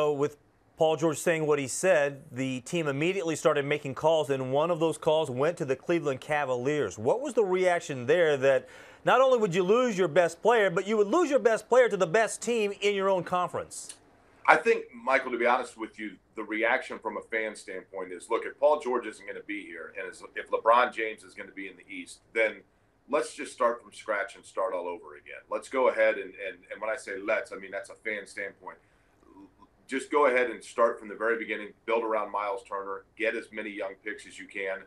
With Paul George saying what he said, the team immediately started making calls, and one of those calls went to the Cleveland Cavaliers. What was the reaction there that not only would you lose your best player, but you would lose your best player to the best team in your own conference? I think, Michael, to be honest with you, the reaction from a fan standpoint is, look, if Paul George isn't going to be here, and if LeBron James is going to be in the East, then let's just start from scratch and start all over again. Let's go ahead and when I say let's, I mean that's a fan standpoint. Just go ahead and start from the very beginning, build around Miles Turner, get as many young picks as you can.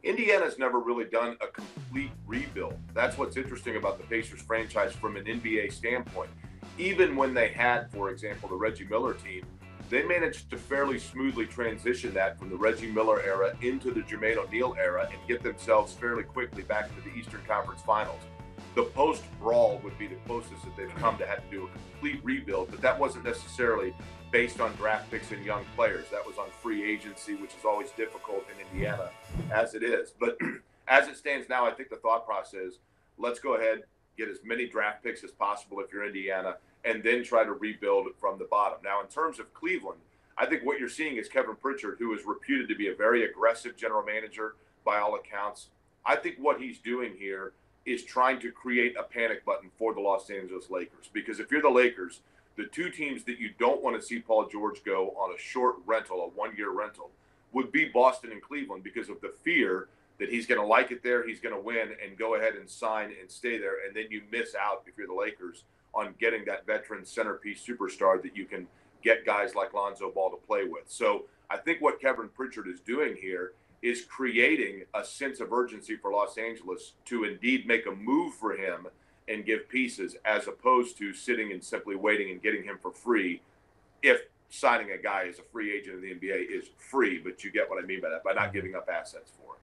Indiana's never really done a complete rebuild. That's what's interesting about the Pacers franchise from an NBA standpoint. Even when they had, for example, the Reggie Miller team, they managed to fairly smoothly transition that from the Reggie Miller era into the Jermaine O'Neal era and get themselves fairly quickly back into the Eastern Conference Finals. The post-brawl would be the closest that they've come to have to do a complete rebuild, but that wasn't necessarily based on draft picks and young players. That was on free agency, which is always difficult in Indiana, as it is. But as it stands now, I think the thought process is, let's go ahead, get as many draft picks as possible if you're Indiana, and then try to rebuild from the bottom. Now, in terms of Cleveland, I think what you're seeing is Kevin Pritchard, who is reputed to be a very aggressive general manager by all accounts. I think what he's doing here is trying to create a panic button for the Los Angeles Lakers. Because if you're the Lakers, the two teams that you don't want to see Paul George go on a short rental, a one-year rental, would be Boston and Cleveland because of the fear that he's going to like it there, he's going to win, and go ahead and sign and stay there. And then you miss out, if you're the Lakers, on getting that veteran centerpiece superstar that you can get guys like Lonzo Ball to play with. So I think what Kevin Pritchard is doing here is creating a sense of urgency for Los Angeles to indeed make a move for him and give pieces, as opposed to sitting and simply waiting and getting him for free. If signing a guy as a free agent in the NBA is free, but you get what I mean by that, by not giving up assets for him.